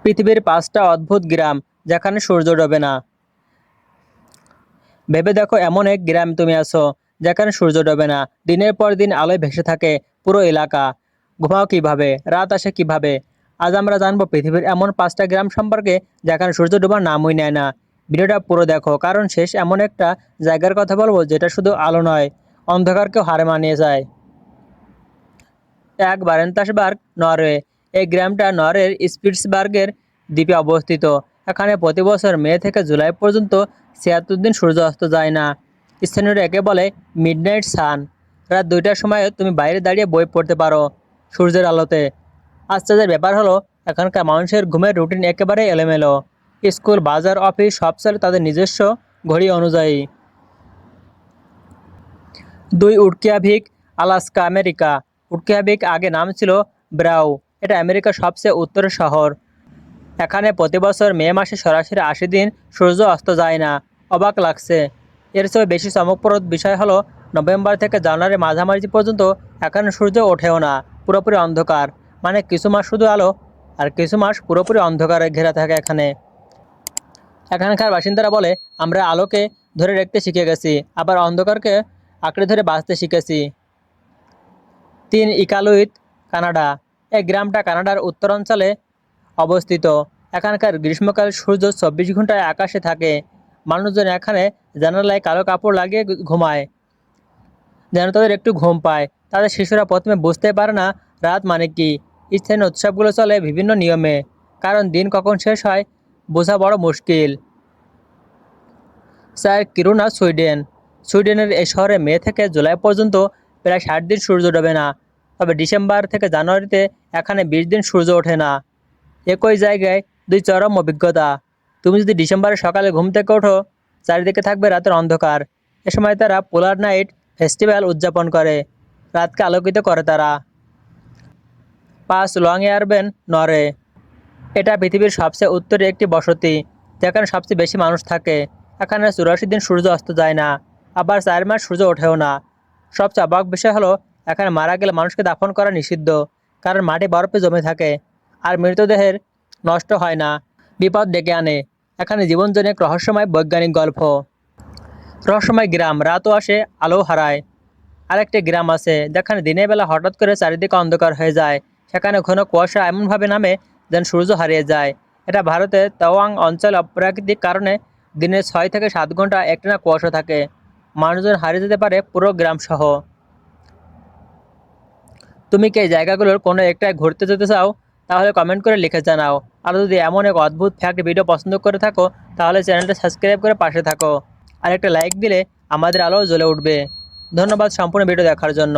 পৃথিবীর 5টা অদ্ভুত গ্রাম যেখানে সূর্য ডোবে না। ভেবে দেখো, এমন এক গ্রাম তুমি আছো যেখানে সূর্য ডোবে না। দিনের পর দিন আলোয় ভেসে থাকে পুরো এলাকা। ঘুমাও কিভাবে, রাত আসে কিভাবে? আজ আমরা জানবো পৃথিবীর এমন 5টা গ্রাম সম্পর্কে যেখানে সূর্য ডোবার নামই নেয় না। ভিডিওটা পুরো দেখো, কারণ শেষ এমন একটা জায়গার কথা বলবো যেটা শুধু আলো নয়, অন্ধকারকেও হার মানিয়ে যায়। এক বারেন্তাসবার্গ, নরওয়ে। এই গ্রামটা নরওয়ের স্পিটসবার্গের দ্বীপে অবস্থিত। এখানে প্রতি বছর মে থেকে জুলাই পর্যন্ত 76 দিন সূর্য অস্ত যায় না। স্থানীয়রা একে বলে মিডনাইট সান। রাত 2টার সময় তুমি বাইরে দাঁড়িয়ে বই পড়তে পারো সূর্যের আলোতে। আশ্চর্যের ব্যাপার হলো, এখানকার মানুষের ঘুমের রুটিন একেবারে এলোমেলো। স্কুল, বাজার, অফিস সব চলে তাদের নিজস্ব ঘড়ি অনুযায়ী। 2 উটকিয়াভিক, আলাস্কা, আমেরিকা। উটকিয়াভিক আগে নাম ছিল ব্রাউ। এটা আমেরিকার সবচেয়ে উত্তরের শহর। এখানে প্রতি বছর মে মাসে সরাসরি 80 দিন সূর্য অস্ত যায় না। অবাক লাগছে? এর চেয়ে বেশি চমকপ্রদ বিষয় হলো, নভেম্বর থেকে জানুয়ারি মাঝামাঝি পর্যন্ত এখানে সূর্য ওঠেও না। পুরোপুরি অন্ধকার। মানে কিছু মাস শুধু আলো, আর কিছু মাস পুরোপুরি অন্ধকারে ঘেরা থাকে এখানে। এখানকার বাসিন্দারা বলে, আমরা আলোকে ধরে রাখতে শিখে গেছি, আবার অন্ধকারকে আঁকড়ে ধরে বাঁচতে শিখেছি। 3 ইকালুইত, কানাডা। এই গ্রামটা কানাডার উত্তরাঞ্চলে অবস্থিত। এখানকার গ্রীষ্মকালে সূর্য 24 ঘন্টায় আকাশে থাকে। মানুষজন এখানে জানালায় কালো কাপড় লাগিয়ে ঘুমায়, যেন তাদের একটু ঘুম পায়। তাদের শিশুরা প্রথমে বুঝতে পারে না রাত মানে কি। স্থানীয় উৎসবগুলো চলে বিভিন্ন নিয়মে, কারণ দিন কখন শেষ হয় বোঝা বড় মুশকিল। স্যার কিরুনা, সুইডেন। সুইডেনের এই শহরে মে থেকে জুলাই পর্যন্ত প্রায় 60 দিন সূর্য ডোবে না। তবে ডিসেম্বর থেকে জানুয়ারিতে এখানে 20 দিন সূর্য ওঠে না। একই জায়গায় 2 চরম অভিজ্ঞতা। তুমি যদি ডিসেম্বরে সকালে ঘুম থেকে ওঠো, চারিদিকে থাকবে রাতের অন্ধকার। এ সময় তারা পোলার নাইট ফেস্টিভ্যাল উদযাপন করে, রাতকে আলোকিত করে তারা। 5 লং এয়ারবেন, নরওয়ে। এটা পৃথিবীর সবচেয়ে উত্তরে একটি বসতি, যেখানে সবচেয়ে বেশি মানুষ থাকে। এখানে 84 দিন সূর্য অস্ত যায় না, আবার 4 মাস সূর্য ওঠেও না। সবচেয়ে অবাক বিষয় হলো, এখানে মারা গেলে মানুষকে দাফন করা নিষিদ্ধ, কারণ মাটি বরফে জমে থাকে আর মৃতদেহের নষ্ট হয় না, বিপদ ডেকে আনে। এখানে জীবনজন্য এক রহস্যময় বৈজ্ঞানিক গল্প। রহস্যময় গ্রাম, রাতও আসে আলো হারায়। আরেকটি গ্রাম আছে যেখানে দিনের বেলা হঠাৎ করে চারিদিকে অন্ধকার হয়ে যায়। সেখানে ঘন কুয়াশা এমনভাবে নামে যেন সূর্য হারিয়ে যায়। এটা ভারতের তাওয়াং অঞ্চলে প্রাকৃতিক কারণে দিনে 6 থেকে 7 ঘন্টা একটানা কুয়াশা থাকে। মানুষজন হারিয়ে যেতে পারে পুরো গ্রাম সহ। তুমি কি এই জায়গাগুলোর কোনো একটায় ঘুরতে যেতে চাও? তাহলে কমেন্ট করে লিখে জানাও। আর যদি এমন এক অদ্ভুত ফ্যাক্ট ভিডিও পছন্দ করে থাকো, তাহলে চ্যানেলটা সাবস্ক্রাইব করে পাশে থাকো। আর একটা লাইক দিলে আমাদের আলো জ্বলে উঠবে। ধন্যবাদ সম্পূর্ণ ভিডিও দেখার জন্য।